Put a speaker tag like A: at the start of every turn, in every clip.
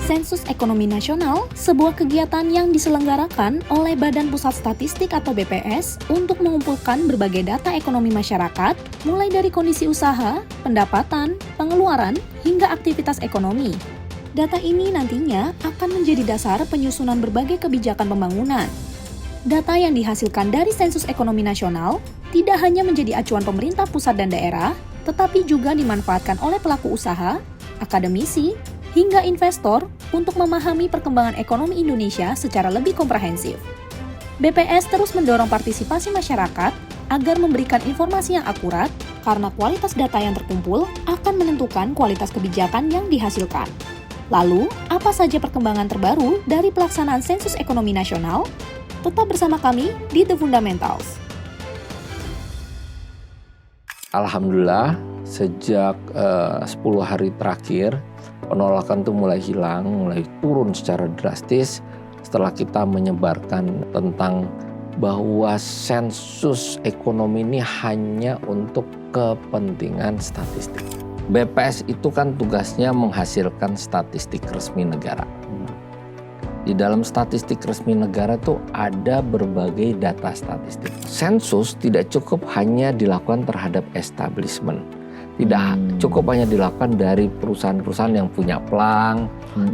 A: Sensus Ekonomi Nasional, sebuah kegiatan yang diselenggarakan oleh Badan Pusat Statistik atau BPS untuk mengumpulkan berbagai data ekonomi masyarakat, mulai dari kondisi usaha, pendapatan, pengeluaran, hingga aktivitas ekonomi. Data ini nantinya akan menjadi dasar penyusunan berbagai kebijakan pembangunan. Data yang dihasilkan dari Sensus Ekonomi Nasional tidak hanya menjadi acuan pemerintah pusat dan daerah, tetapi juga dimanfaatkan oleh pelaku usaha, akademisi, hingga investor untuk memahami perkembangan ekonomi Indonesia secara lebih komprehensif. BPS terus mendorong partisipasi masyarakat agar memberikan informasi yang akurat karena kualitas data yang terkumpul akan menentukan kualitas kebijakan yang dihasilkan. Lalu, apa saja perkembangan terbaru dari pelaksanaan Sensus Ekonomi Nasional? Tetap bersama kami di The Fundamentals.
B: Alhamdulillah, sejak 10 hari terakhir, penolakan itu mulai hilang, mulai turun secara drastis setelah kita menyebarkan tentang bahwa sensus ekonomi ini hanya untuk kepentingan statistik. BPS itu kan tugasnya menghasilkan statistik resmi negara. Di dalam statistik resmi negara itu ada berbagai data statistik. Sensus tidak cukup hanya dilakukan terhadap establishment. Tidak cukup hanya dilakukan dari perusahaan-perusahaan yang punya plang,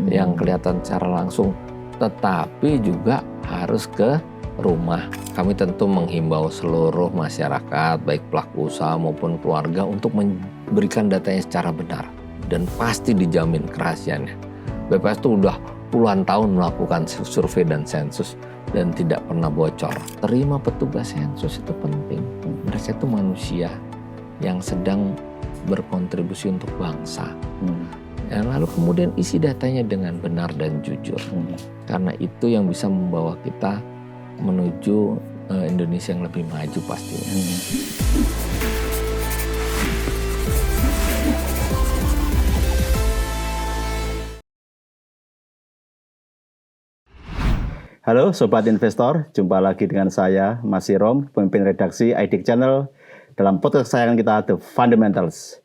B: yang kelihatan secara langsung, tetapi juga harus ke rumah. Kami tentu menghimbau seluruh masyarakat, baik pelaku usaha maupun keluarga, untuk memberikan datanya secara benar dan pasti dijamin kerahasiaannya. BPS itu udah puluhan tahun melakukan survei dan sensus dan tidak pernah bocor. Terima petugas sensus itu penting. Mereka itu manusia yang sedang berkontribusi untuk bangsa. Dan lalu kemudian isi datanya dengan benar dan jujur. Karena itu yang bisa membawa kita menuju Indonesia yang lebih maju pastinya.
C: Halo Sobat Investor, jumpa lagi dengan saya, Mas Sirom, pemimpin redaksi IDIC Channel, dalam podcast kesayangan kita, The Fundamentals.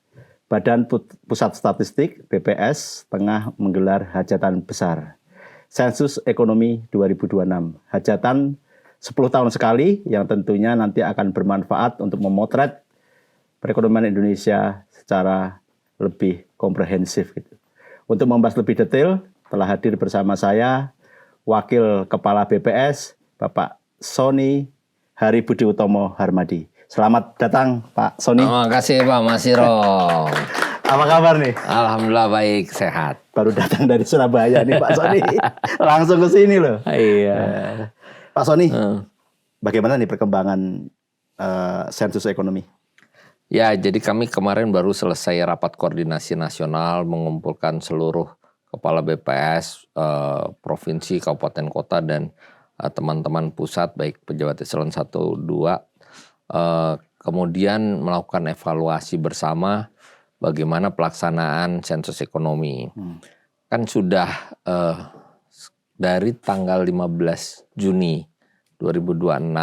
C: Badan Pusat Statistik, BPS, tengah menggelar hajatan besar. Sensus Ekonomi 2026. Hajatan 10 tahun sekali yang tentunya nanti akan bermanfaat untuk memotret perekonomian Indonesia secara lebih komprehensif. Untuk membahas lebih detail, telah hadir bersama saya, Wakil Kepala BPS, Bapak Sony Hari Budi Utomo Harmadi. Selamat datang Pak Sony.
B: Terima kasih Pak Mas Sirom.
C: Apa kabar nih?
B: Alhamdulillah baik, sehat.
C: Baru datang dari Surabaya nih Pak Sony. Langsung ke sini loh.
B: Iya.
C: Pak Sony, bagaimana nih perkembangan sensus ekonomi?
B: Ya, jadi kami kemarin baru selesai rapat koordinasi nasional mengumpulkan seluruh kepala BPS, provinsi, kabupaten, kota, dan teman-teman pusat, baik pejabat eselon 1, 2. Kemudian melakukan evaluasi bersama bagaimana pelaksanaan sensus ekonomi. Kan sudah dari tanggal 15 Juni 2026,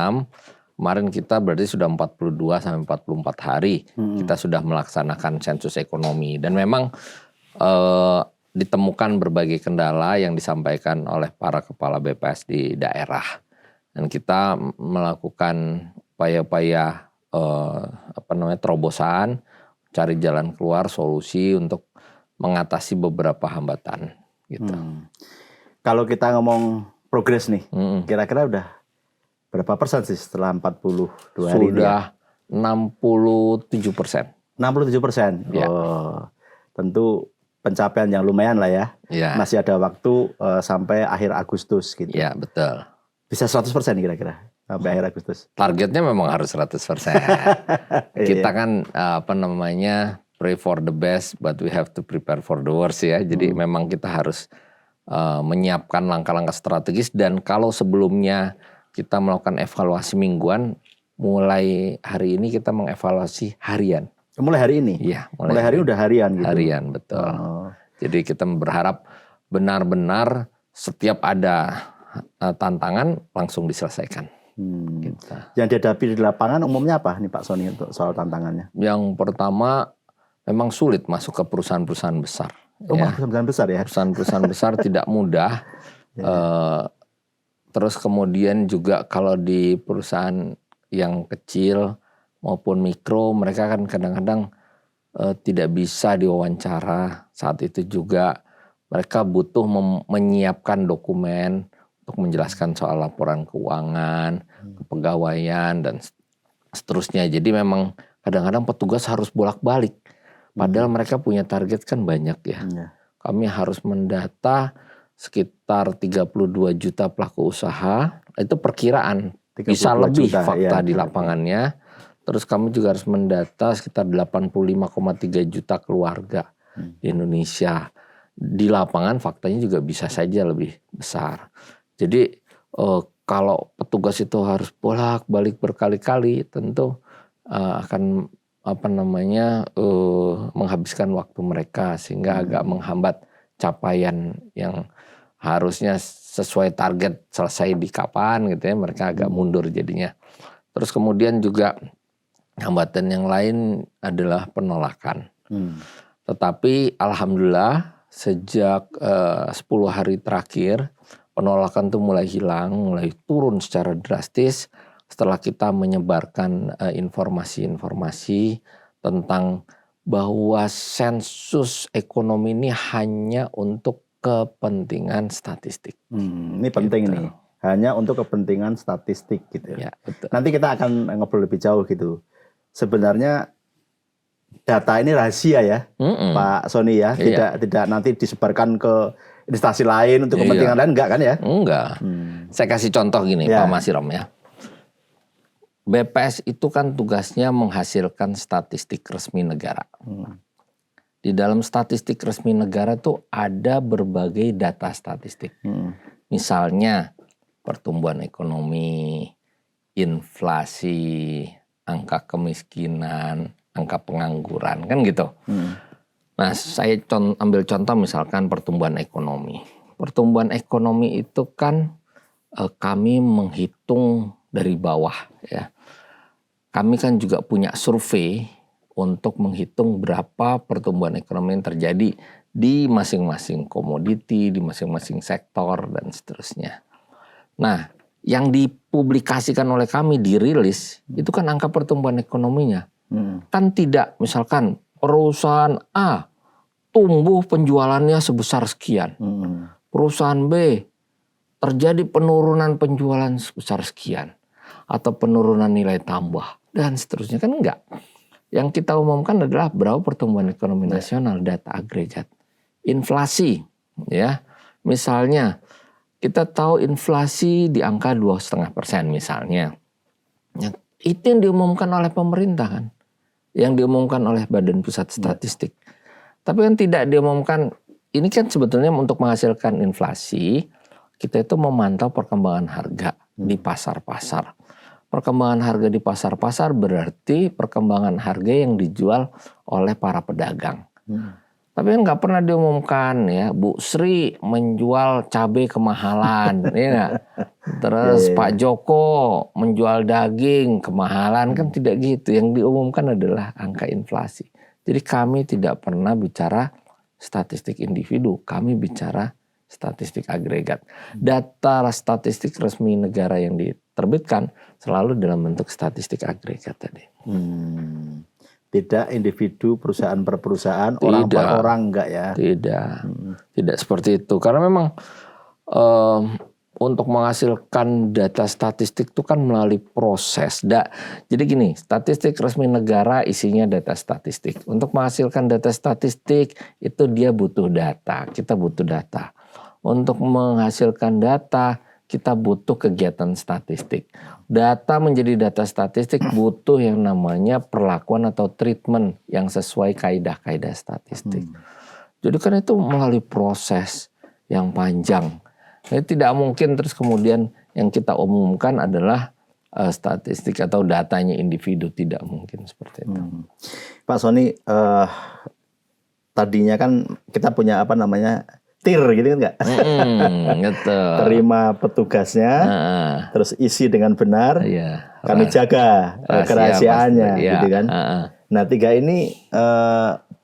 B: kemarin kita berarti sudah 42 sampai 44 hari kita sudah melaksanakan sensus ekonomi. Dan memang ditemukan berbagai kendala yang disampaikan oleh para kepala BPS di daerah. Dan kita melakukan upaya-upaya terobosan, cari jalan keluar, solusi untuk mengatasi beberapa hambatan gitu.
C: Kalau kita ngomong progres nih, kira-kira udah berapa persen sih setelah 42 hari?
B: Sudah 67%.
C: 67%.
B: Ya.
C: Oh, tentu pencapaian yang lumayan lah ya.
B: Ya.
C: Masih ada waktu sampai akhir Agustus gitu.
B: Ya, betul.
C: Bisa 100% kira-kira sampai akhir Agustus.
B: Targetnya memang harus 100%. Kita kan pray for the best but we have to prepare for the worst ya. Jadi memang kita harus menyiapkan langkah-langkah strategis, dan kalau sebelumnya kita melakukan evaluasi mingguan, mulai hari ini kita mengevaluasi harian.
C: Mulai hari ini?
B: Iya.
C: Mulai hari ini udah harian gitu?
B: Harian, betul. Jadi kita berharap benar-benar setiap ada tantangan langsung diselesaikan. Gitu.
C: Yang dihadapi di lapangan umumnya apa nih Pak Sony untuk soal tantangannya?
B: Yang pertama, memang sulit masuk ke perusahaan-perusahaan besar.
C: Wah, perusahaan besar ya.
B: Perusahaan-perusahaan besar tidak mudah. Terus kemudian juga kalau di perusahaan yang kecil maupun mikro, mereka kan kadang-kadang tidak bisa diwawancara. Saat itu juga mereka butuh menyiapkan dokumen untuk menjelaskan soal laporan keuangan, kepegawaian, dan seterusnya. Jadi memang kadang-kadang petugas harus bolak-balik. Padahal mereka punya target kan banyak ya. Kami harus mendata sekitar 32 juta pelaku usaha. Itu perkiraan. Bisa lebih juta, fakta di lapangannya. Terus kami juga harus mendata sekitar 85,3 juta keluarga di Indonesia. Di lapangan faktanya juga bisa saja lebih besar. Jadi kalau petugas itu harus bolak-balik berkali-kali, tentu akan menghabiskan waktu mereka, sehingga agak menghambat capaian yang harusnya sesuai target selesai di kapan gitu ya, mereka agak mundur jadinya. Terus kemudian juga hambatan yang lain adalah penolakan. Tetapi alhamdulillah sejak 10 hari terakhir penolakan itu mulai hilang, mulai turun secara drastis setelah kita menyebarkan informasi-informasi tentang bahwa sensus ekonomi ini hanya untuk kepentingan statistik.
C: Ini penting nih, hanya untuk kepentingan statistik gitu.
B: Ya, betul.
C: Nanti kita akan ngobrol lebih jauh gitu. Sebenarnya data ini rahasia ya, Pak Sony ya, tidak nanti disebarkan ke instansi lain untuk kepentingan lain, enggak kan ya?
B: Enggak. Saya kasih contoh gini, Pak Masirom ya. BPS itu kan tugasnya menghasilkan statistik resmi negara. Di dalam statistik resmi negara tuh ada berbagai data statistik. Misalnya pertumbuhan ekonomi, inflasi, angka kemiskinan, angka pengangguran, kan gitu. Nah, saya ambil contoh misalkan pertumbuhan ekonomi. Pertumbuhan ekonomi itu kan kami menghitung dari bawah ya. Kami kan juga punya survei untuk menghitung berapa pertumbuhan ekonomi yang terjadi di masing-masing komoditi, di masing-masing sektor, dan seterusnya. Nah, yang dipublikasikan oleh kami, dirilis, itu kan angka pertumbuhan ekonominya. Kan tidak, misalkan perusahaan A tumbuh penjualannya sebesar sekian. Perusahaan B terjadi penurunan penjualan sebesar sekian. Atau penurunan nilai tambah. Dan seterusnya, kan enggak. Yang kita umumkan adalah berapa pertumbuhan ekonomi nasional, data agregat. Inflasi, ya. Misalnya, kita tahu inflasi di angka 2,5% misalnya. Itu yang diumumkan oleh pemerintah kan. Yang diumumkan oleh Badan Pusat Statistik. Tapi yang tidak diumumkan, ini kan sebetulnya untuk menghasilkan inflasi, kita itu memantau perkembangan harga di pasar-pasar. Perkembangan harga di pasar-pasar berarti perkembangan harga yang dijual oleh para pedagang. Tapi kan nggak pernah diumumkan ya, Bu Sri menjual cabai kemahalan, ya nggak? Terus Pak Joko menjual daging kemahalan, kan tidak gitu. Yang diumumkan adalah angka inflasi. Jadi kami tidak pernah bicara statistik individu, kami bicara statistik agregat. Data statistik resmi negara yang diterbitkan selalu dalam bentuk statistik agregat tadi.
C: Tidak individu, perusahaan per perusahaan, orang per orang, enggak ya?
B: Tidak seperti itu. Karena memang untuk menghasilkan data statistik itu kan melalui proses. Jadi gini, statistik resmi negara isinya data statistik. Untuk menghasilkan data statistik itu dia butuh data, kita butuh data. Untuk menghasilkan data, kita butuh kegiatan statistik. Data menjadi data statistik butuh yang namanya perlakuan atau treatment yang sesuai kaidah-kaidah statistik. Jadi kan itu melalui proses yang panjang. Jadi tidak mungkin terus kemudian yang kita umumkan adalah statistik atau datanya individu, tidak mungkin seperti itu.
C: Pak Sony, tadinya kan kita punya TIR gitu kan enggak? Terima petugasnya, terus isi dengan benar, kami jaga kerahasiaannya, gitu kan. Nah 3 ini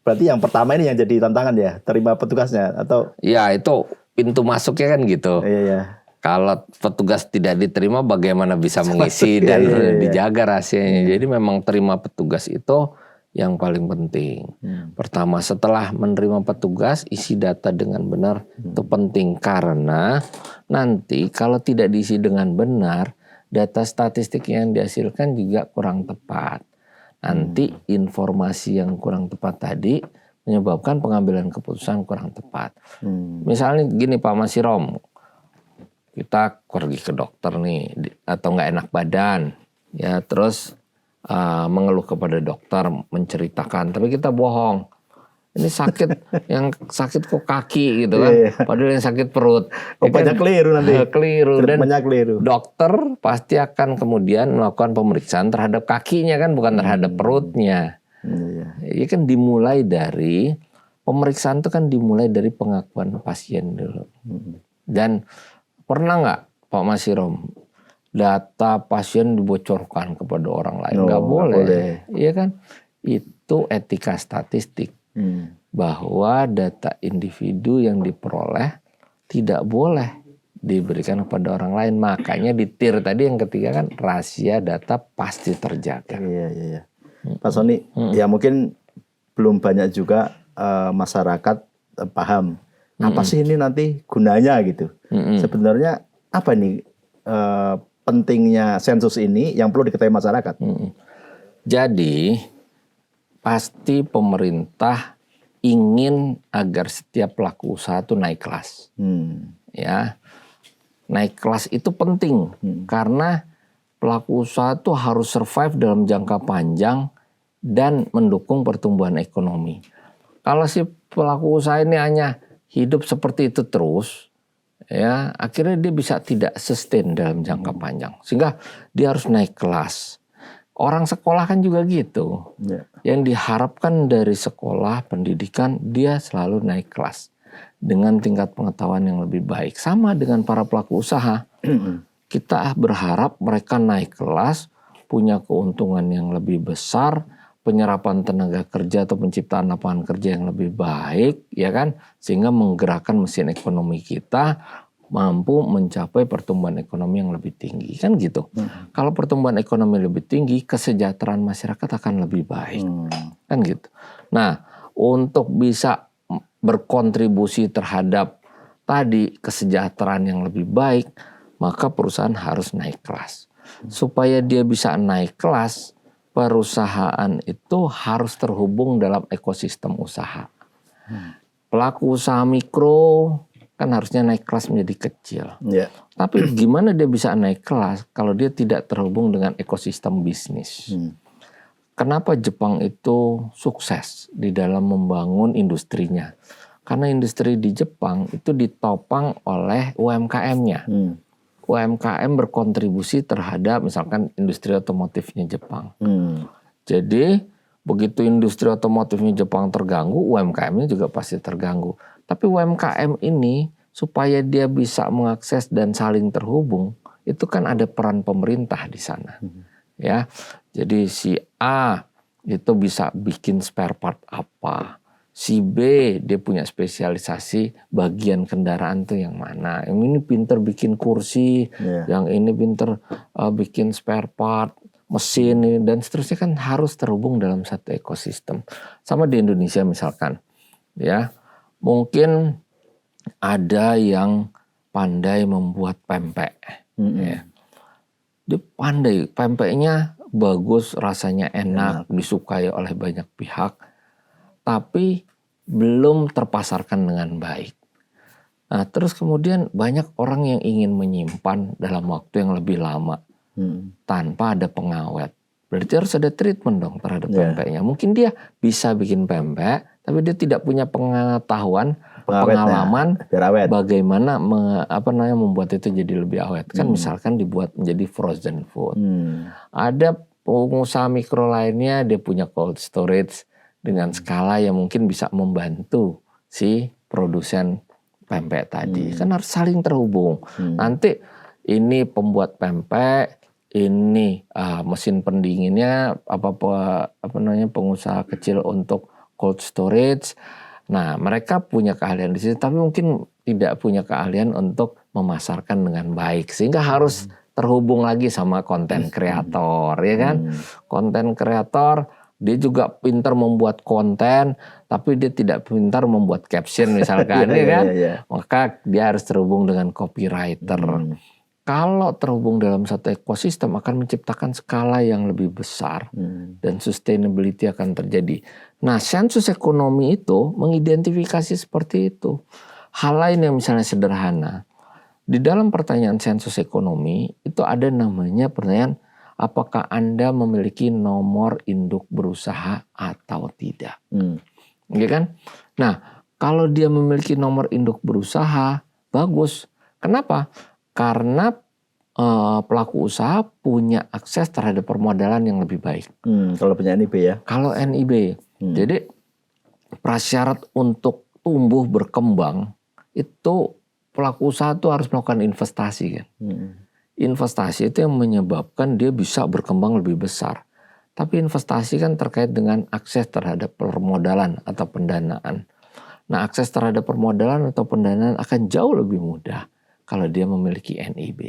C: Berarti yang pertama ini yang jadi tantangan ya, terima petugasnya atau?
B: Ya itu pintu masuknya kan gitu.
C: Iya.
B: Kalau petugas tidak diterima bagaimana bisa mengisi
C: Iya,
B: dan
C: iya.
B: dijaga rahasianya. Jadi memang terima petugas itu yang paling penting. Pertama setelah menerima petugas isi data dengan benar itu penting karena nanti kalau tidak diisi dengan benar data statistik yang dihasilkan juga kurang tepat. Nanti informasi yang kurang tepat tadi menyebabkan pengambilan keputusan kurang tepat. Misalnya gini Pak Masirom, kita pergi ke dokter nih atau nggak enak badan, ya terus mengeluh kepada dokter, menceritakan, tapi kita bohong. Ini sakit, yang sakit kok kaki gitu kan, padahal yang sakit perut.
C: Banyak keliru nanti.
B: Keliru dan
C: banyak keliru.
B: Dokter pasti akan kemudian melakukan pemeriksaan terhadap kakinya kan, bukan terhadap perutnya. Ini kan dimulai dari pemeriksaan itu kan dimulai dari pengakuan pasien dulu. Dan pernah nggak Pak Masirom data pasien dibocorkan kepada orang lain? Nggak boleh. Iya kan? Itu etika statistik. Bahwa data individu yang diperoleh tidak boleh diberikan kepada orang lain. Makanya di tier tadi yang ketiga kan rahasia data pasti terjaga.
C: Iya. Pak Sony, ya mungkin belum banyak juga masyarakat paham apa sih ini nanti gunanya gitu. Sebenarnya apa nih pentingnya sensus ini yang perlu diketahui masyarakat?
B: Jadi pasti pemerintah ingin agar setiap pelaku usaha itu naik kelas. Ya, naik kelas itu penting karena pelaku usaha itu harus survive dalam jangka panjang dan mendukung pertumbuhan ekonomi. Kalau si pelaku usaha ini hanya hidup seperti itu terus, ya akhirnya dia bisa tidak sustain dalam jangka panjang, sehingga dia harus naik kelas. Orang sekolah kan juga gitu. Yang diharapkan dari sekolah pendidikan dia selalu naik kelas dengan tingkat pengetahuan yang lebih baik. Sama dengan para pelaku usaha. Kita berharap mereka naik kelas, punya keuntungan yang lebih besar, penyerapan tenaga kerja atau penciptaan lapangan kerja yang lebih baik, ya kan? Sehingga menggerakkan mesin ekonomi kita mampu mencapai pertumbuhan ekonomi yang lebih tinggi, kan gitu. Kalau pertumbuhan ekonomi lebih tinggi, kesejahteraan masyarakat akan lebih baik, kan gitu. Nah, untuk bisa berkontribusi terhadap tadi kesejahteraan yang lebih baik, maka perusahaan harus naik kelas. Supaya dia bisa naik kelas, perusahaan itu harus terhubung dalam ekosistem usaha. Pelaku usaha mikro kan harusnya naik kelas menjadi kecil. Tapi gimana dia bisa naik kelas kalau dia tidak terhubung dengan ekosistem bisnis? Kenapa Jepang itu sukses di dalam membangun industrinya? Karena industri di Jepang itu ditopang oleh UMKM-nya. UMKM berkontribusi terhadap misalkan industri otomotifnya Jepang. Jadi begitu industri otomotifnya Jepang terganggu, UMKM-nya juga pasti terganggu. Tapi UMKM ini supaya dia bisa mengakses dan saling terhubung, itu kan ada peran pemerintah di sana. Ya. Jadi si A itu bisa bikin spare part apa. Si B dia punya spesialisasi bagian kendaraan tuh yang mana. Yang ini pinter bikin kursi, yang ini pinter bikin spare part, mesin dan seterusnya kan harus terhubung dalam satu ekosistem. Sama di Indonesia misalkan, ya. Mungkin ada yang pandai membuat pempek. Ya. Dia pandai, pempeknya bagus, rasanya enak, disukai oleh banyak pihak. Tapi belum terpasarkan dengan baik. Nah, terus kemudian banyak orang yang ingin menyimpan dalam waktu yang lebih lama. Tanpa ada pengawet. Berarti harus ada treatment dong terhadap pempeknya. Mungkin dia bisa bikin pempek, tapi dia tidak punya pengetahuan, pengalaman bagaimana membuat itu jadi lebih awet. Kan misalkan dibuat menjadi frozen food. Ada pengusaha mikro lainnya dia punya cold storage dengan skala yang mungkin bisa membantu si produsen pempek tadi. Kan harus saling terhubung. Nanti ini pembuat pempek, ini mesin pendinginnya pengusaha kecil untuk cold storage. Nah, mereka punya keahlian di situ, tapi mungkin tidak punya keahlian untuk memasarkan dengan baik, sehingga harus terhubung lagi sama konten kreator, ya kan? Konten kreator dia juga pintar membuat konten, tapi dia tidak pintar membuat caption misalkan, ya kan? Maka dia harus terhubung dengan copywriter. Kalau terhubung dalam satu ekosistem akan menciptakan skala yang lebih besar dan sustainability akan terjadi. Nah, sensus ekonomi itu mengidentifikasi seperti itu. Hal lain yang misalnya sederhana. Di dalam pertanyaan sensus ekonomi itu ada namanya pertanyaan apakah Anda memiliki nomor induk berusaha atau tidak. Ya kan? Nah, kalau dia memiliki nomor induk berusaha, bagus. Kenapa? Karena pelaku usaha punya akses terhadap permodalan yang lebih baik.
C: Kalau punya NIB ya?
B: Kalau NIB. Jadi prasyarat untuk tumbuh berkembang itu pelaku usaha itu harus melakukan investasi kan. Investasi itu yang menyebabkan dia bisa berkembang lebih besar. Tapi investasi kan terkait dengan akses terhadap permodalan atau pendanaan. Nah, akses terhadap permodalan atau pendanaan akan jauh lebih mudah kalau dia memiliki NIB.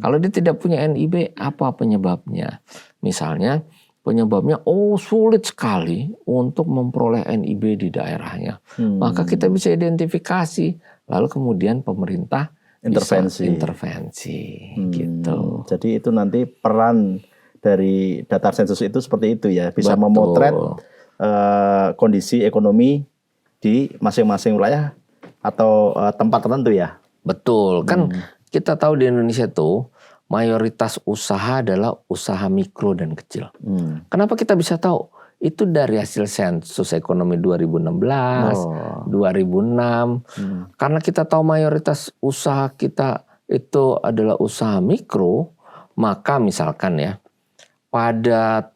B: Kalau dia tidak punya NIB, apa penyebabnya? Misalnya penyebabnya sulit sekali untuk memperoleh NIB di daerahnya. Maka kita bisa identifikasi. Lalu kemudian pemerintah intervensi gitu.
C: Jadi itu nanti peran dari data sensus itu seperti itu ya, bisa memotret kondisi ekonomi di masing-masing wilayah atau tempat tertentu ya.
B: Betul, kan kita tahu di Indonesia tuh mayoritas usaha adalah usaha mikro dan kecil. Kenapa kita bisa tahu? Itu dari hasil sensus ekonomi 2016, 2006. Karena kita tahu mayoritas usaha kita itu adalah usaha mikro, maka misalkan ya, pada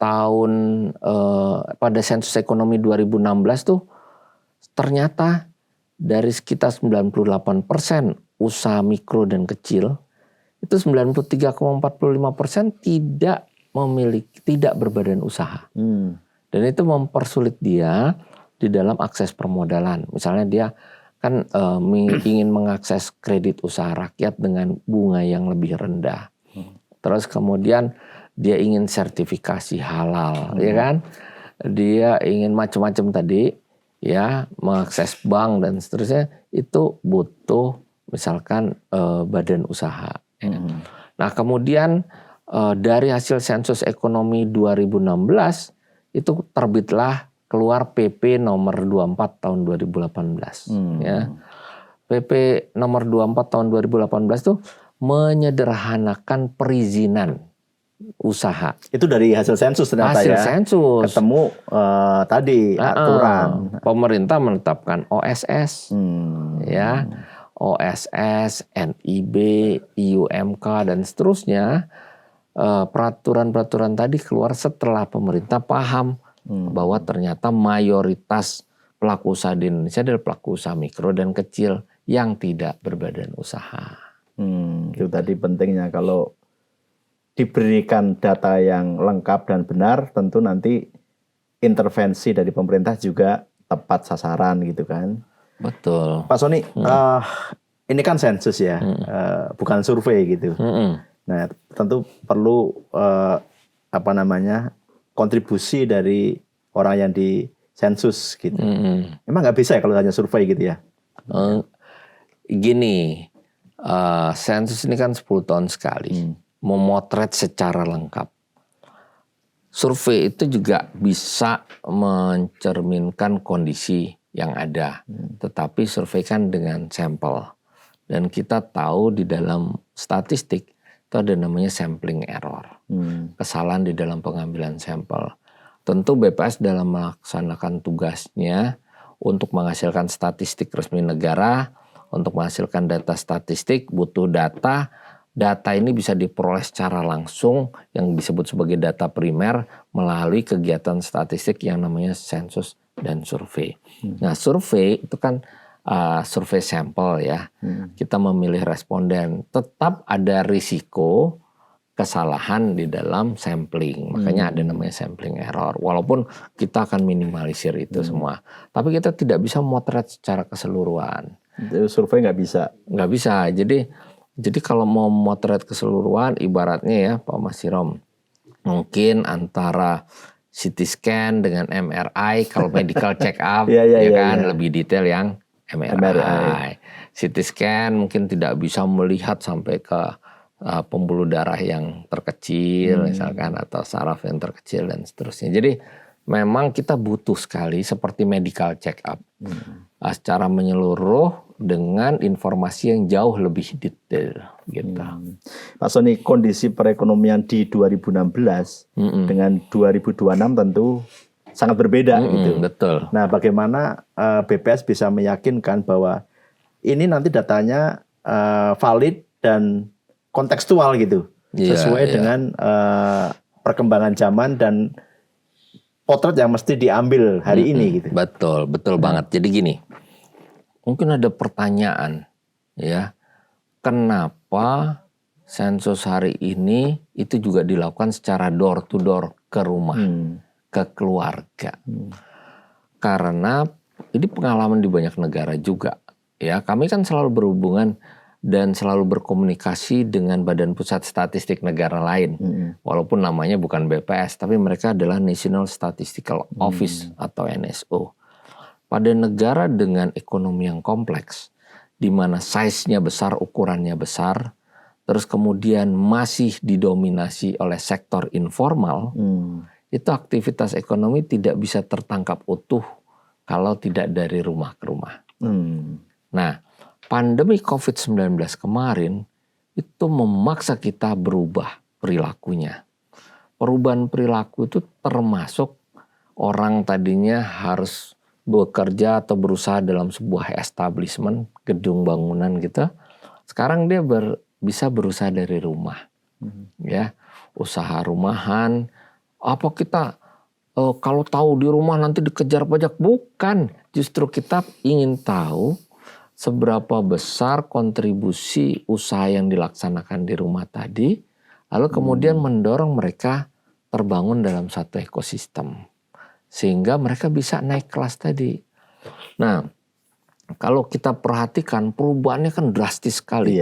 B: sensus ekonomi 2016 tuh ternyata dari sekitar 98% usaha mikro dan kecil, itu 93,45% tidak berbadan usaha. Dan itu mempersulit dia di dalam akses permodalan. Misalnya dia kan ingin mengakses kredit usaha rakyat dengan bunga yang lebih rendah. Terus kemudian dia ingin sertifikasi halal, ya kan? Dia ingin macam-macam tadi, ya, mengakses bank dan seterusnya. Itu butuh misalkan badan usaha. Ya. Nah, kemudian dari hasil sensus ekonomi 2016 itu terbitlah keluar PP nomor 24 tahun 2018. Ya. PP nomor 24 tahun 2018 itu menyederhanakan perizinan usaha. Itu
C: dari hasil sensus ternyata
B: hasil
C: ya.
B: Sensus.
C: Ketemu tadi aturan.
B: Pemerintah menetapkan OSS, ya, OSS, NIB, IUMK dan seterusnya. Peraturan-peraturan tadi keluar setelah pemerintah paham bahwa ternyata mayoritas pelaku usaha di Indonesia adalah pelaku usaha mikro dan kecil yang tidak berbadan usaha.
C: Itu tadi pentingnya kalau diberikan data yang lengkap dan benar, tentu nanti intervensi dari pemerintah juga tepat sasaran gitu kan.
B: Betul.
C: Pak Sony, ini kan sensus ya, bukan survei gitu. Nah, tentu perlu kontribusi dari orang yang di sensus gitu. Emang nggak bisa ya kalau hanya survei gitu ya?
B: Gini, sensus ini kan 10 tahun sekali, memotret secara lengkap. Survei itu juga bisa mencerminkan kondisi yang ada, tetapi survei kan dengan sampel. Dan kita tahu di dalam statistik itu ada namanya sampling error, kesalahan di dalam pengambilan sampel. Tentu BPS dalam melaksanakan tugasnya untuk menghasilkan statistik resmi negara, untuk menghasilkan data statistik butuh data. Data ini bisa diperoleh secara langsung yang disebut sebagai data primer melalui kegiatan statistik yang namanya sensus dan survei. Nah, survei itu kan survei sampel ya. Kita memilih responden. Tetap ada risiko kesalahan di dalam sampling. Makanya ada namanya sampling error. Walaupun kita akan minimalisir itu semua. Tapi kita tidak bisa memotret secara keseluruhan.
C: Survei nggak bisa.
B: Nggak bisa. Jadi kalau mau memotret keseluruhan, ibaratnya ya Pak Masirom, mungkin antara CT scan dengan MRI, kalau medical check up, lebih detail yang MRI. CT scan mungkin tidak bisa melihat sampai ke pembuluh darah yang terkecil misalkan, atau saraf yang terkecil dan seterusnya. Jadi memang kita butuh sekali seperti medical check up secara menyeluruh dengan informasi yang jauh lebih detail gitu.
C: Pak Sony, kondisi perekonomian di 2016 dengan 2026 tentu sangat berbeda gitu.
B: Betul.
C: Nah, bagaimana BPS bisa meyakinkan bahwa ini nanti datanya valid dan kontekstual gitu, sesuai dengan perkembangan zaman dan potret yang mesti diambil hari ini gitu.
B: Betul banget. Jadi gini, mungkin ada pertanyaan ya, kenapa sensus hari ini itu juga dilakukan secara door to door ke rumah, ke keluarga. Karena ini pengalaman di banyak negara juga ya. Kami kan selalu berhubungan dan selalu berkomunikasi dengan Badan Pusat Statistik negara lain. Walaupun namanya bukan BPS, tapi mereka adalah National Statistical Office atau NSO. Pada negara dengan ekonomi yang kompleks, di mana size-nya besar, ukurannya besar, terus kemudian masih didominasi oleh sektor informal, itu aktivitas ekonomi tidak bisa tertangkap utuh kalau tidak dari rumah ke rumah. Nah, pandemi COVID-19 kemarin itu memaksa kita berubah perilakunya. Perubahan perilaku itu termasuk orang tadinya harus bekerja atau berusaha dalam sebuah establishment, gedung bangunan gitu. Sekarang dia bisa berusaha dari rumah. Ya, usaha rumahan. Apa kita kalau tahu di rumah nanti dikejar pajak? Bukan. Justru kita ingin tahu seberapa besar kontribusi usaha yang dilaksanakan di rumah tadi, lalu kemudian mendorong mereka terbangun dalam satu ekosistem. Sehingga mereka bisa naik kelas tadi. Nah, kalau kita perhatikan perubahannya kan drastis sekali.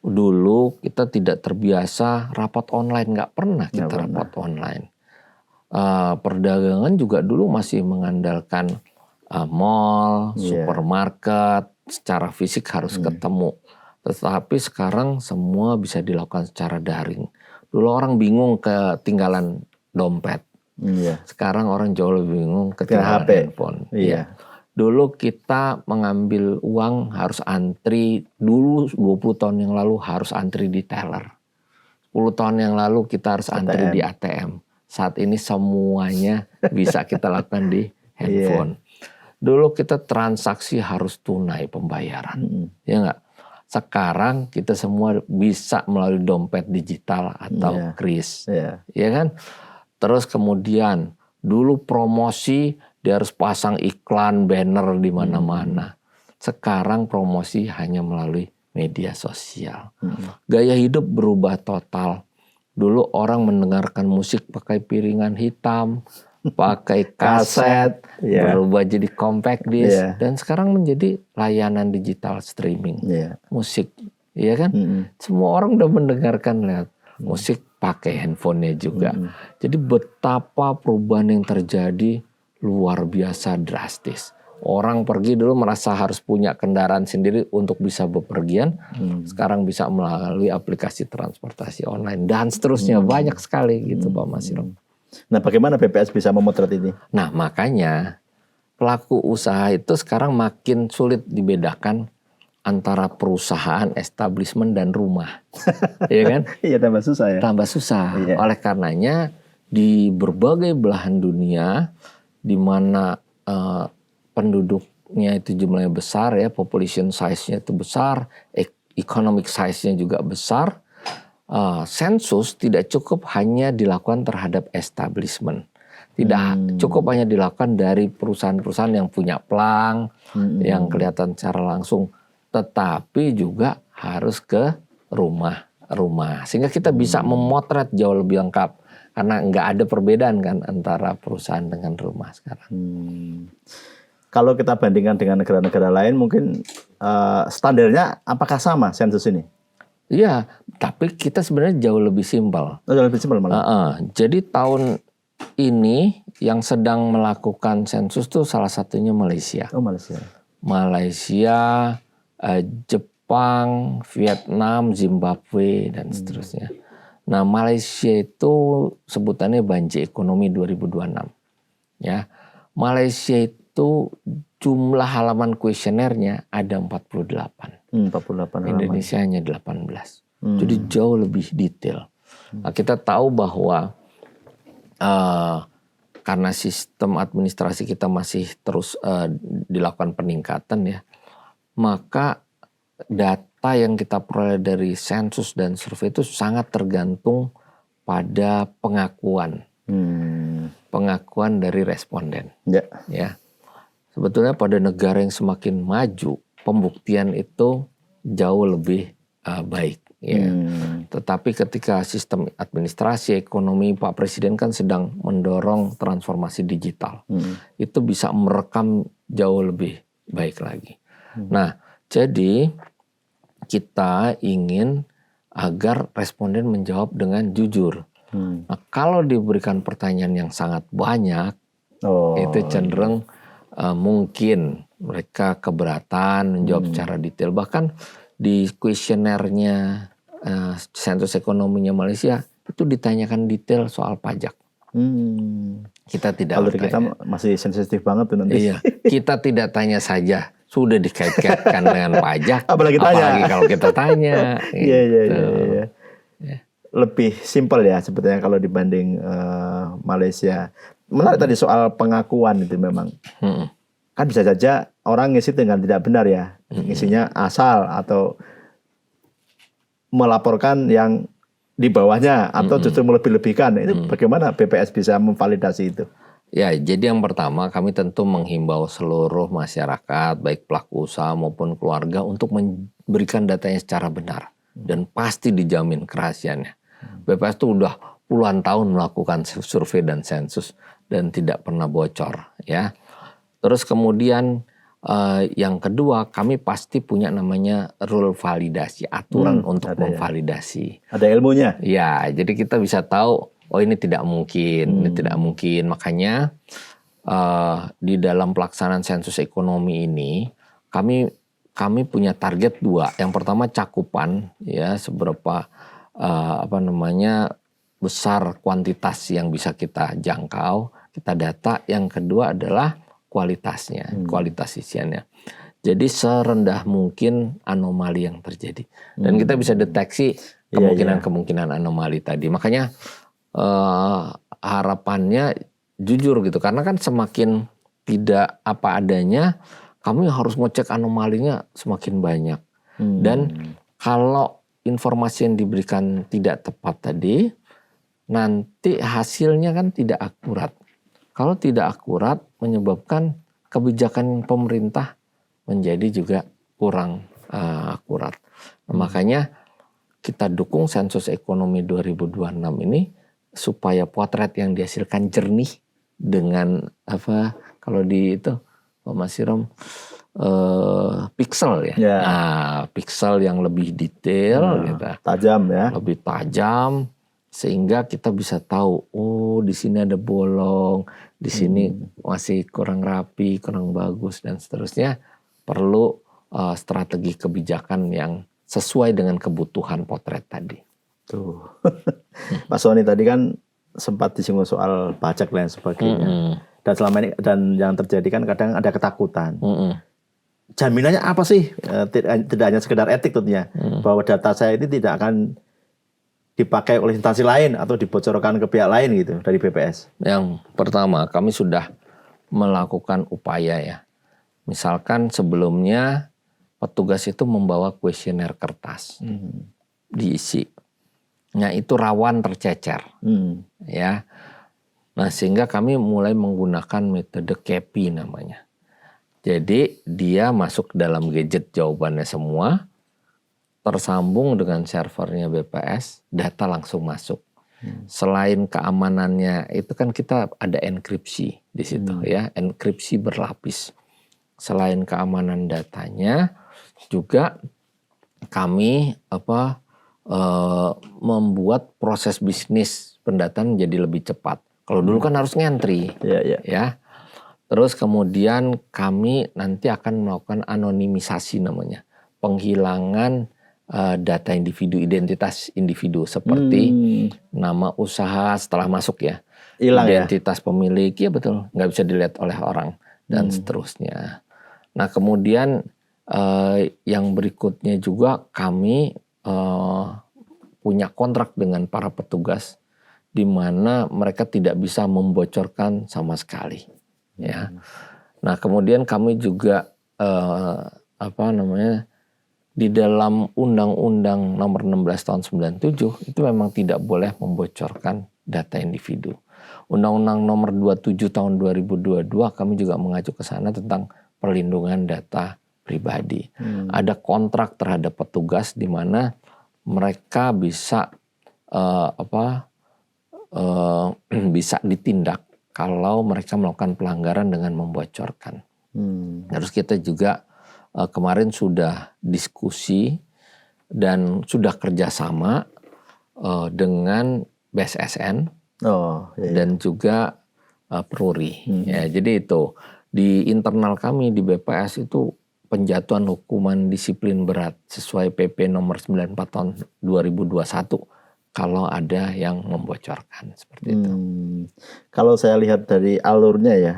B: Dulu kita tidak terbiasa rapat online, nggak pernah kita rapat online. Perdagangan juga dulu masih mengandalkan mall, supermarket, secara fisik harus ketemu. Tetapi sekarang semua bisa dilakukan secara daring. Dulu orang bingung ketinggalan dompet. Sekarang orang jauh lebih bingung ketinggalan handphone. Dulu kita mengambil uang harus antri, dulu 20 tahun yang lalu harus antri di teller. 10 tahun yang lalu kita harus antri di ATM. Saat ini semuanya bisa kita lakukan di handphone. Dulu kita transaksi harus tunai pembayaran, ya nggak? Sekarang kita semua bisa melalui dompet digital atau kris, ya kan? Terus kemudian dulu promosi dia harus pasang iklan, banner di mana-mana. Sekarang promosi hanya melalui media sosial. Gaya hidup berubah total. Dulu orang mendengarkan musik pakai piringan hitam, pakai kaset, berubah jadi compact disc, dan sekarang menjadi layanan digital streaming musik, ya kan? Semua orang udah mendengarkan lewat musik pakai handphonenya juga. Jadi betapa perubahan yang terjadi luar biasa drastis. Orang pergi dulu merasa harus punya kendaraan sendiri untuk bisa bepergian, sekarang bisa melalui aplikasi transportasi online dan seterusnya, banyak sekali gitu Pak Masirom.
C: Nah, bagaimana BPS bisa memotret ini?
B: Nah, makanya pelaku usaha itu sekarang makin sulit dibedakan antara perusahaan, establishment, dan rumah. Iya kan?
C: Iya, tambah susah ya.
B: Tambah susah. Oleh karenanya di berbagai belahan dunia di mana penduduknya itu jumlahnya besar ya, population size-nya itu besar, economic size-nya juga besar. Sensus tidak cukup hanya dilakukan terhadap establishment. Tidak cukup hanya dilakukan dari perusahaan-perusahaan yang punya plang, yang kelihatan secara langsung. Tetapi juga harus ke rumah rumah. Sehingga kita bisa memotret jauh lebih lengkap. Karena nggak ada perbedaan kan antara perusahaan dengan rumah sekarang.
C: Kalau kita bandingkan dengan negara-negara lain, mungkin standarnya apakah sama sensus ini?
B: Iya, tapi kita sebenarnya jauh lebih simpel.
C: Jauh lebih simpel malah.
B: Jadi tahun ini yang sedang melakukan sensus tuh salah satunya Malaysia.
C: Oh, Malaysia.
B: Malaysia, Jepang, Vietnam, Zimbabwe, dan seterusnya. Nah, Malaysia itu sebutannya Banjir Ekonomi 2026. Ya, Malaysia itu jumlah halaman kuesionernya ada 48.
C: 48 halaman.
B: Indonesia hanya 18. Jadi jauh lebih detail. Nah, kita tahu bahwa karena sistem administrasi kita masih terus dilakukan peningkatan ya, maka data yang kita peroleh dari sensus dan survei itu sangat tergantung pada pengakuan dari responden. Ya, sebetulnya pada negara yang semakin maju pembuktian itu jauh lebih baik. Ya. Tetapi ketika sistem administrasi ekonomi Pak Presiden kan sedang mendorong transformasi digital, itu bisa merekam jauh lebih baik lagi. Nah, jadi kita ingin agar responden menjawab dengan jujur. Nah, kalau diberikan pertanyaan yang sangat banyak, itu cenderung mungkin mereka keberatan menjawab secara detail. Bahkan di kuesionernya sensus ekonominya Malaysia itu ditanyakan detail soal pajak. Kita tidak
C: kalau
B: bertanya.
C: Kita masih sensitif banget tuh nanti.
B: Iya, kita tidak tanya saja. Sudah dikait-kaitkan dengan pajak.
C: Apalagi
B: kalau kita tanya.
C: Iya. Lebih simpel ya sebetulnya kalau dibanding Malaysia. Menarik tadi soal pengakuan itu memang. Kan bisa saja orang ngisi dengan tidak benar ya. Ngisinya asal atau melaporkan yang di bawahnya atau justru melebih-lebihkan. Itu bagaimana BPS bisa memvalidasi itu?
B: Ya, jadi yang pertama kami tentu menghimbau seluruh masyarakat, baik pelaku usaha maupun keluarga untuk memberikan datanya secara benar dan pasti dijamin kerahasiaannya. BPS itu udah puluhan tahun melakukan survei dan sensus dan tidak pernah bocor, ya. Terus kemudian yang kedua, kami pasti punya namanya rule validasi, aturan untuk memvalidasi.
C: Ada ilmunya?
B: Ya, jadi kita bisa tahu. Oh, ini tidak mungkin, ini tidak mungkin. Makanya di dalam pelaksanaan sensus ekonomi ini kami punya target 2. Yang pertama cakupan, ya, seberapa besar kuantitas yang bisa kita jangkau, kita data. Yang kedua adalah kualitasnya, kualitas isiannya. Jadi serendah mungkin anomali yang terjadi, dan kita bisa deteksi kemungkinan anomali tadi. Makanya harapannya jujur gitu, karena kan semakin tidak apa adanya, kami harus ngecek anomalinya semakin banyak. Dan kalau informasi yang diberikan tidak tepat tadi, nanti hasilnya kan tidak akurat. Kalau tidak akurat menyebabkan kebijakan pemerintah menjadi juga kurang akurat. Nah, makanya kita dukung sensus ekonomi 2026 ini supaya potret yang dihasilkan jernih dengan kalau di itu Mas Sirom pixel ya. Nah, pixel yang lebih detail gitu.
C: Tajam ya.
B: Lebih tajam sehingga kita bisa tahu, oh di sini ada bolong, di sini masih kurang rapi, kurang bagus dan seterusnya. Perlu strategi kebijakan yang sesuai dengan kebutuhan potret tadi.
C: Tuh. Pak Sony tadi kan sempat disinggung soal pajak dan sebagainya. Dan selama ini dan yang terjadi kan kadang ada ketakutan. Jaminannya apa sih? Tidak hanya sekedar etik tentunya, bahwa data saya ini tidak akan dipakai oleh instansi lain atau dibocorkan ke pihak lain gitu dari BPS. Yang pertama, kami sudah melakukan upaya ya. Misalkan sebelumnya petugas itu membawa kuesioner kertas, diisi. Nah, itu rawan tercecer, ya. Nah, sehingga kami mulai menggunakan metode KEPI namanya. Jadi dia masuk dalam gadget jawabannya semua,
B: tersambung dengan servernya BPS, data langsung masuk. Selain keamanannya itu kan kita ada enkripsi di situ ya, enkripsi berlapis. Selain keamanan datanya, juga kami membuat proses bisnis pendataan menjadi lebih cepat. Kalau dulu kan harus ngantri, ya. Terus kemudian kami nanti akan melakukan anonimisasi namanya, penghilangan data individu, identitas individu seperti nama usaha setelah masuk ya,
C: hilang
B: identitas pemilik, ya betul, nggak bisa dilihat oleh orang dan seterusnya. Nah kemudian yang berikutnya juga kami punya kontrak dengan para petugas di mana mereka tidak bisa membocorkan sama sekali. Ya, nah kemudian kami juga di dalam Undang-Undang Nomor 16 Tahun 97 itu memang tidak boleh membocorkan data individu. Undang-Undang Nomor 27 Tahun 2022 kami juga mengacu ke sana tentang perlindungan data pribadi. Ada kontrak terhadap petugas di mana mereka bisa bisa ditindak kalau mereka melakukan pelanggaran dengan membocorkan. Terus kita juga kemarin sudah diskusi dan sudah kerjasama dengan BSSN dan juga Polri. Ya, jadi itu di internal kami di BPS itu penjatuhan hukuman disiplin berat sesuai PP nomor 94 tahun 2021. Kalau ada yang membocorkan seperti itu.
C: Kalau saya lihat dari alurnya ya,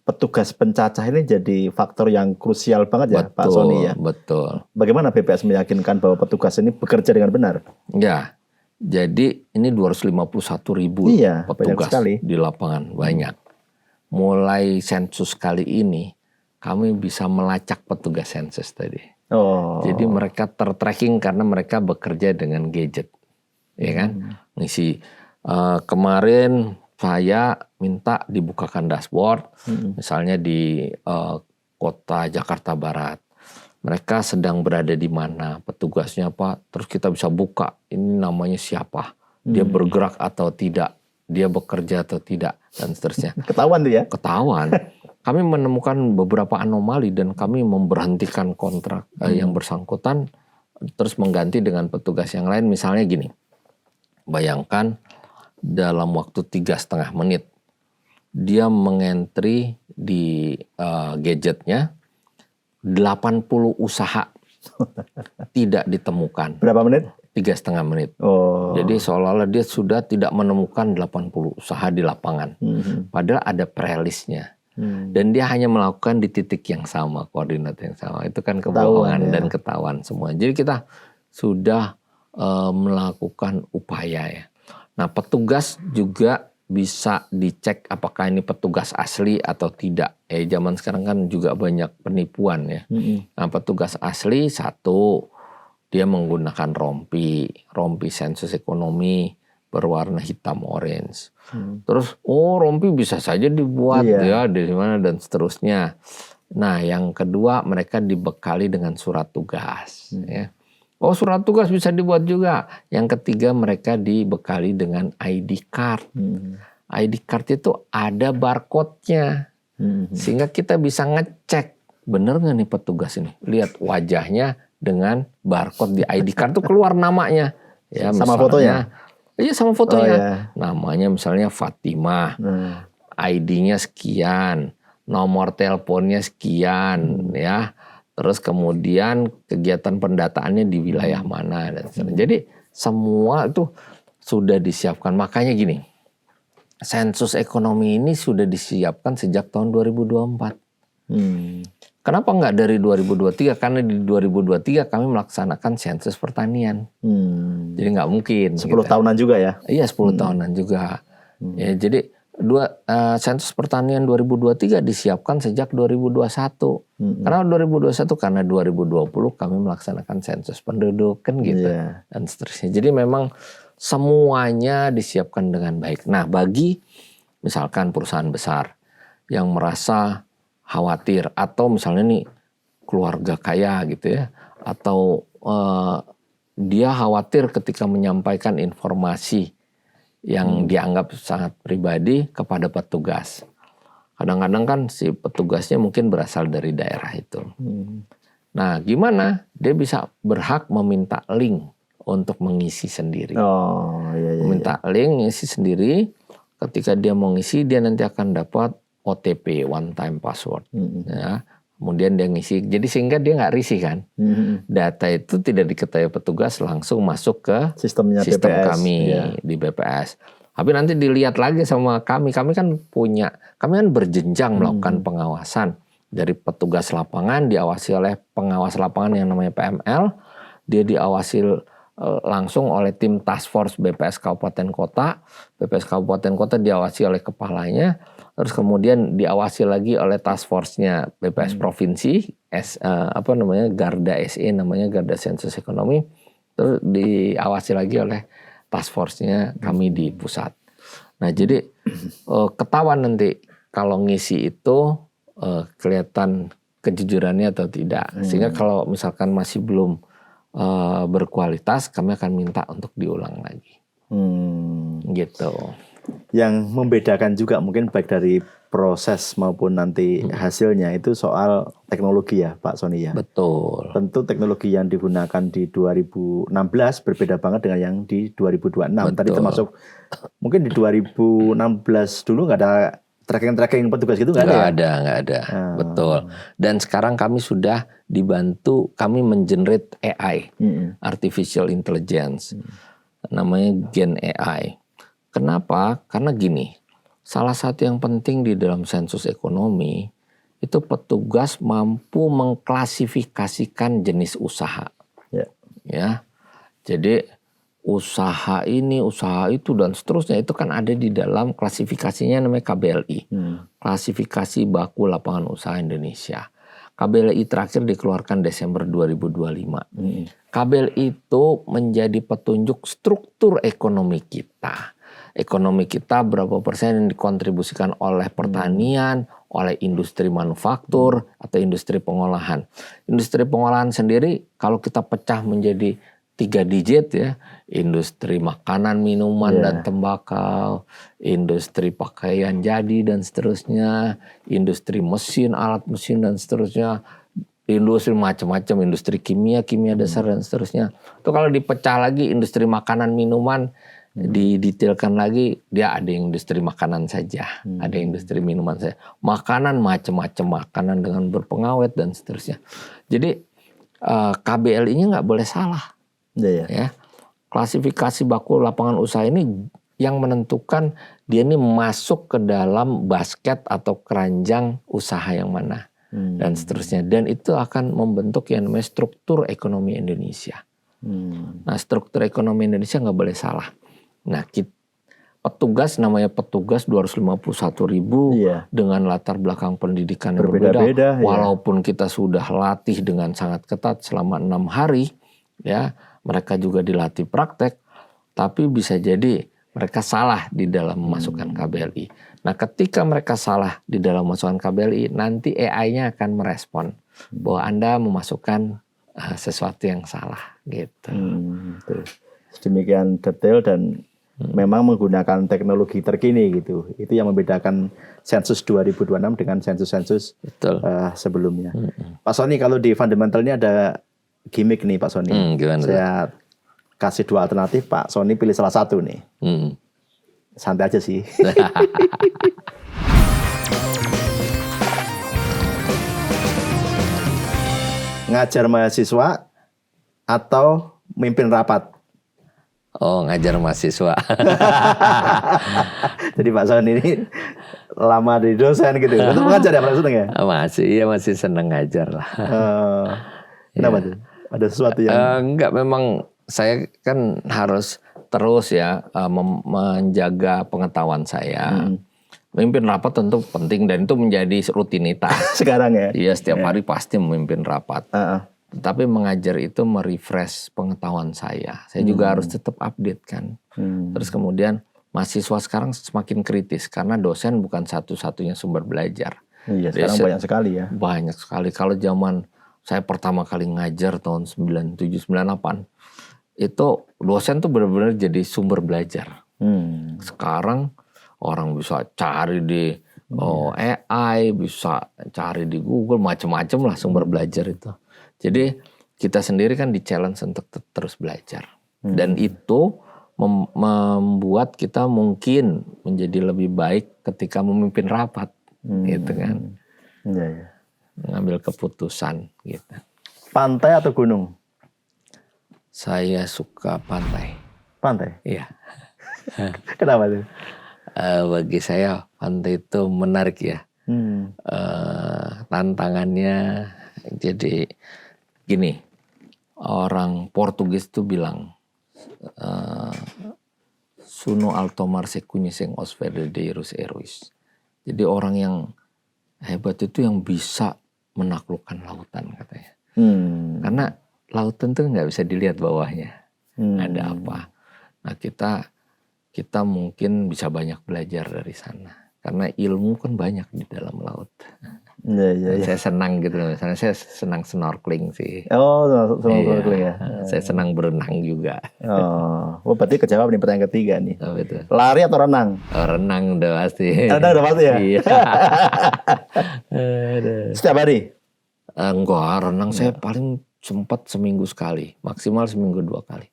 C: petugas pencacah ini jadi faktor yang krusial banget ya, Pak Sony ya.
B: Betul.
C: Bagaimana BPS meyakinkan bahwa petugas ini bekerja dengan benar?
B: Ya, jadi ini 251.000 petugas di lapangan, banyak. Mulai sensus kali ini, kami bisa melacak petugas sensus tadi. Jadi mereka tertracking karena mereka bekerja dengan gadget. Ya kan, ngisi kemarin saya minta dibukakan dashboard, misalnya di kota Jakarta Barat, mereka sedang berada di mana, petugasnya apa, terus kita bisa buka ini namanya siapa, dia bergerak atau tidak, dia bekerja atau tidak, dan seterusnya.
C: Ketahuan tuh ya?
B: Ketahuan. Kami menemukan beberapa anomali dan kami memberhentikan kontrak yang bersangkutan, terus mengganti dengan petugas yang lain. Misalnya gini, bayangkan dalam waktu 3,5 menit dia mengentri di gadgetnya 80 usaha tidak ditemukan.
C: Berapa menit?
B: 3,5 menit. Jadi seolah-olah dia sudah tidak menemukan 80 usaha di lapangan. Padahal ada prelistnya. Dan dia hanya melakukan di titik yang sama, koordinat yang sama. Itu kan kebohongan dan ketahuan semua. Jadi kita sudah melakukan upaya ya. Nah, petugas juga bisa dicek apakah ini petugas asli atau tidak. Zaman sekarang kan juga banyak penipuan ya. Nah, petugas asli satu, dia menggunakan rompi sensus ekonomi berwarna hitam orange. Terus rompi bisa saja dibuat ya di mana dan seterusnya. Nah, yang kedua mereka dibekali dengan surat tugas ya. Surat tugas bisa dibuat juga. Yang ketiga mereka dibekali dengan ID card. ID card itu ada barcode-nya. Sehingga kita bisa ngecek bener nggak nih petugas ini. Lihat wajahnya dengan barcode di ID card itu keluar namanya. Ya,
C: sama fotonya?
B: Iya sama fotonya. Namanya misalnya Fatimah. ID-nya sekian. Nomor teleponnya sekian ya. Terus kemudian kegiatan pendataannya di wilayah mana dan sebagainya. Jadi semua itu sudah disiapkan. Makanya gini, sensus ekonomi ini sudah disiapkan sejak tahun 2024. Kenapa nggak dari 2023? Karena di 2023 kami melaksanakan sensus pertanian. Jadi nggak mungkin.
C: 10 tahunan juga ya?
B: Iya 10 tahunan juga. Ya, jadi sensus pertanian 2023 disiapkan sejak 2021. Karena 2021 karena 2020 kami melaksanakan sensus penduduk kan gitu dan seterusnya. Jadi memang semuanya disiapkan dengan baik. Nah, bagi misalkan perusahaan besar yang merasa khawatir atau misalnya nih keluarga kaya gitu ya, atau dia khawatir ketika menyampaikan informasi yang dianggap sangat pribadi kepada petugas. Kadang-kadang kan si petugasnya mungkin berasal dari daerah itu. Nah, gimana? Dia bisa berhak meminta link untuk mengisi sendiri. Meminta link, ngisi sendiri. Ketika dia mau ngisi, dia nanti akan dapat OTP, one time password. Ya. Kemudian dia ngisi, jadi sehingga dia nggak risih kan. Data itu tidak diketahui petugas, langsung masuk ke sistem
C: BPS,
B: kami di BPS. Tapi nanti dilihat lagi sama kami kan kami kan berjenjang melakukan pengawasan. Dari petugas lapangan, diawasi oleh pengawas lapangan yang namanya PML, dia diawasi langsung oleh tim task force BPS Kabupaten Kota. BPS Kabupaten Kota diawasi oleh kepalanya, terus kemudian diawasi lagi oleh task force-nya BPS Provinsi, Garda SE namanya, Garda Sensus Ekonomi, terus diawasi lagi oleh task force-nya kami di pusat. Nah, jadi ketahuan nanti kalau ngisi itu kelihatan kejujurannya atau tidak. Sehingga kalau misalkan masih belum berkualitas, kami akan minta untuk diulang lagi. Gitu.
C: Yang membedakan juga mungkin baik dari proses maupun nanti hasilnya itu soal teknologi ya Pak Sony ya.
B: Betul.
C: Tentu teknologi yang digunakan di 2016 berbeda banget dengan yang di 2026.
B: Betul.
C: Tadi termasuk mungkin di 2016 dulu nggak ada tracking petugas gitu nggak ada?
B: Nggak ada. Betul. Dan sekarang kami sudah dibantu, kami mengenerate AI, artificial intelligence, namanya Gen AI. Kenapa? Karena gini, salah satu yang penting di dalam sensus ekonomi itu petugas mampu mengklasifikasikan jenis usaha. Ya, jadi usaha ini, usaha itu, dan seterusnya itu kan ada di dalam klasifikasinya namanya KBLI. Klasifikasi Baku Lapangan Usaha Indonesia. KBLI terakhir dikeluarkan Desember 2025. KBLI itu menjadi petunjuk struktur ekonomi kita. Ekonomi kita berapa persen yang dikontribusikan oleh pertanian, oleh industri manufaktur, atau industri pengolahan. Industri pengolahan sendiri kalau kita pecah menjadi 3 digit ya, industri makanan, minuman, dan tembakau, industri pakaian jadi dan seterusnya, industri mesin, alat mesin dan seterusnya, industri macam-macam, industri kimia dasar dan seterusnya. Itu kalau dipecah lagi industri makanan, minuman, didetailkan lagi, dia ada industri makanan saja, ada industri minuman saja, makanan macam-macam, makanan dengan berpengawet dan seterusnya. Jadi KBLI-nya nggak boleh salah. Ya, klasifikasi Baku Lapangan Usaha ini yang menentukan dia ini masuk ke dalam basket atau keranjang usaha yang mana dan seterusnya, dan itu akan membentuk yang namanya struktur ekonomi Indonesia. Nah, struktur ekonomi Indonesia nggak boleh salah. Nah, petugas namanya petugas 251.000 dengan latar belakang pendidikan yang berbeda. Walaupun kita sudah latih dengan sangat ketat selama 6 hari, ya. Mereka juga dilatih praktek, tapi bisa jadi mereka salah di dalam memasukkan KBLI. Nah, ketika mereka salah di dalam memasukkan KBLI, nanti AI-nya akan merespon bahwa Anda memasukkan sesuatu yang salah, gitu.
C: Demikian detail dan memang menggunakan teknologi terkini gitu. Itu yang membedakan sensus 2026 dengan sensus-sensus sebelumnya. Pak Sony, kalau di fundamental ini ada gimmick nih Pak Sony. Saya kasih 2 alternatif, Pak Sony pilih salah satu nih. Santai aja sih. Ngajar mahasiswa atau mimpin rapat?
B: Oh, ngajar mahasiswa.
C: Jadi Pak Sony ini lama di dosen gitu. Itu mengajar ya Pak Sony ya?
B: Masih seneng ngajar lah.
C: Kenapa tuh? Ada sesuatu yang
B: enggak, memang saya kan harus terus ya menjaga pengetahuan saya. Memimpin rapat tentu penting dan itu menjadi rutinitas.
C: Sekarang ya?
B: Iya, setiap hari pasti memimpin rapat. Tetapi mengajar itu merefresh pengetahuan saya. Saya juga harus tetap update kan. Terus kemudian mahasiswa sekarang semakin kritis karena dosen bukan satu-satunya sumber belajar.
C: Iya, sekarang banyak sekali ya.
B: Banyak sekali. Kalau zaman saya pertama kali ngajar tahun 97 98 itu dosen tuh benar-benar jadi sumber belajar. Sekarang orang bisa cari di AI, bisa cari di Google, macam-macam lah sumber belajar itu. Jadi kita sendiri kan di-challenge untuk terus belajar. Dan itu membuat kita mungkin menjadi lebih baik ketika memimpin rapat, gitu kan.
C: Iya.
B: Ngambil keputusan gitu.
C: Pantai atau gunung?
B: Saya suka pantai.
C: Pantai?
B: Iya.
C: Kenapa tuh?
B: Bagi saya pantai itu menarik ya. Tantangannya jadi gini, orang Portugis itu bilang Suno alto mar se conhecem os verdadeiros heróis. Jadi orang yang hebat itu yang bisa menaklukkan lautan katanya. Karena lautan tuh nggak bisa dilihat bawahnya. Ada apa. Nah kita mungkin bisa banyak belajar dari sana. Karena ilmu kan banyak di dalam laut.
C: Iya.
B: Saya senang gitu. Misalnya saya senang snorkeling sih.
C: Oh, snorkeling ya.
B: Saya senang berenang juga.
C: Oh, berarti kejawab nih pertanyaan ketiga nih.
B: Oh, betul.
C: Lari atau renang?
B: Renang udah pasti.
C: Renang udah pasti ya?
B: Iya.
C: Setiap hari?
B: Enggak, renang saya paling sempat seminggu sekali. Maksimal seminggu 2 kali.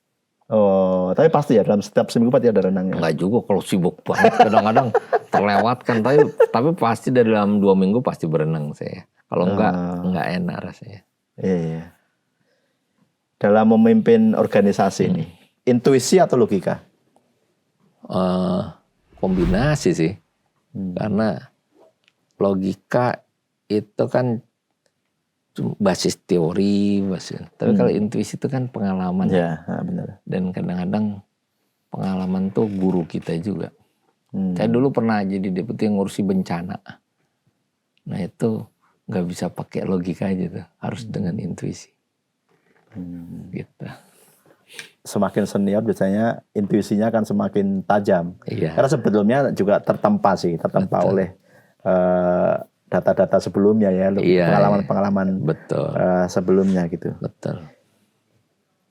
C: Oh, tapi pasti ya dalam setiap seminggu pasti ada renangnya.
B: Enggak juga kalau sibuk banget kadang-kadang terlewatkan, tapi pasti dari dalam 2 minggu pasti berenang saya. Kalau enggak enak rasanya.
C: Iya. Dalam memimpin organisasi ini, intuisi atau logika?
B: Kombinasi sih. Karena logika itu kan basis teori, tapi kalau intuisi itu kan pengalaman.
C: Ya, benar.
B: Dan kadang-kadang pengalaman tuh guru kita juga. Saya dulu pernah jadi deputi yang ngurusi bencana. Nah itu nggak bisa pakai logika aja tuh, harus dengan intuisi. Gitu.
C: Semakin senior biasanya intuisinya kan semakin tajam.
B: Iya.
C: Karena sebelumnya juga tertempa oleh data-data sebelumnya ya, pengalaman-pengalaman sebelumnya gitu.
B: Betul.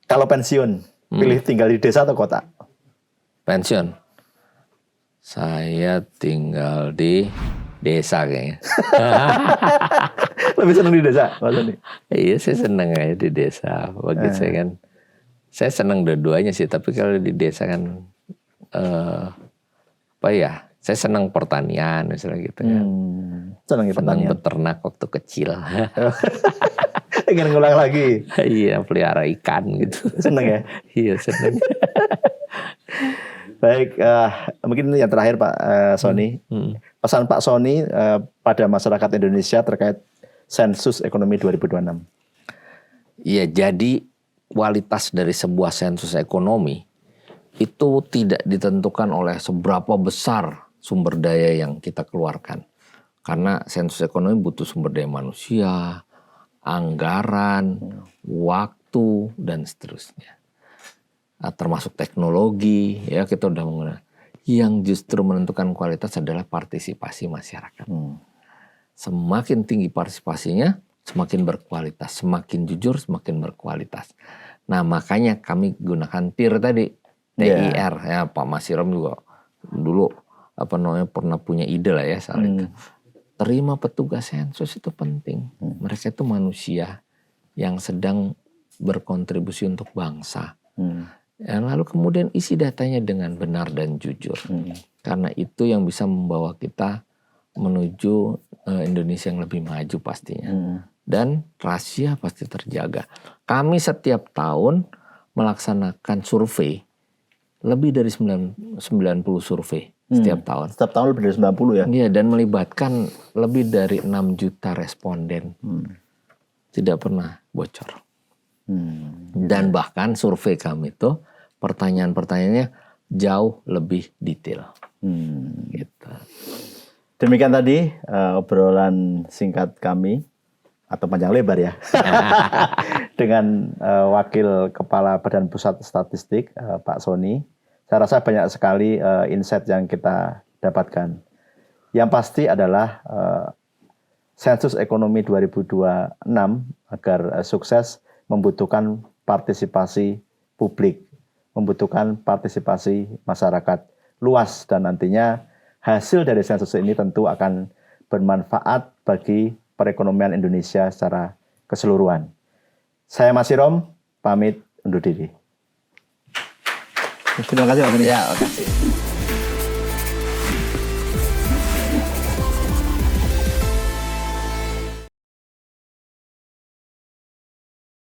C: Kalau pensiun, pilih tinggal di desa atau kota?
B: Pensiun. Saya tinggal di desa kayaknya.
C: Lebih senang di desa, Mas Sony?
B: Iya, saya senang aja di desa. Bagi saya kan, saya senang dua-duanya sih. Tapi kalau di desa kan, saya senang pertanian misalnya gitu kan. Senang beternak waktu kecil.
C: Ingin ngulang lagi.
B: Iya, pelihara ikan gitu.
C: Senang ya?
B: Iya, senang.
C: Baik, mungkin yang terakhir Pak Sony. Pesan Pak Sony pada masyarakat Indonesia terkait sensus ekonomi 2026.
B: Iya, jadi kualitas dari sebuah sensus ekonomi itu tidak ditentukan oleh seberapa besar sumber daya yang kita keluarkan. Karena sensus ekonomi butuh sumber daya manusia, anggaran, waktu, dan seterusnya. Termasuk teknologi, ya kita udah menggunakan. Yang justru menentukan kualitas adalah partisipasi masyarakat. Semakin tinggi partisipasinya, semakin berkualitas. Semakin jujur, semakin berkualitas. Nah makanya kami gunakan TIR tadi. TIR, ya Pak Masirom juga dulu pernah punya ide lah ya soal itu. Terima petugas sensus itu penting. Mereka itu manusia yang sedang berkontribusi untuk bangsa. Lalu kemudian isi datanya dengan benar dan jujur. Karena itu yang bisa membawa kita menuju Indonesia yang lebih maju pastinya. Dan rahasia pasti terjaga. Kami setiap tahun melaksanakan survei. Lebih dari 90 survei setiap tahun.
C: Setiap tahun lebih dari 90 ya?
B: Iya, dan melibatkan lebih dari 6 juta responden. Tidak pernah bocor. Dan bahkan survei kami itu pertanyaan-pertanyaannya jauh lebih detail. Gitu.
C: Demikian tadi obrolan singkat kami atau panjang lebar ya dengan Wakil Kepala Badan Pusat Statistik Pak Sony. Saya rasa banyak sekali insight yang kita dapatkan. Yang pasti adalah sensus ekonomi 2026 Agar sukses membutuhkan partisipasi publik, membutuhkan partisipasi masyarakat luas, dan nantinya hasil dari sensus ini tentu akan bermanfaat bagi perekonomian Indonesia secara keseluruhan. Saya Mas Sirom, pamit undur diri.
D: Terima kasih Pak Beni.
B: Ya, terima kasih.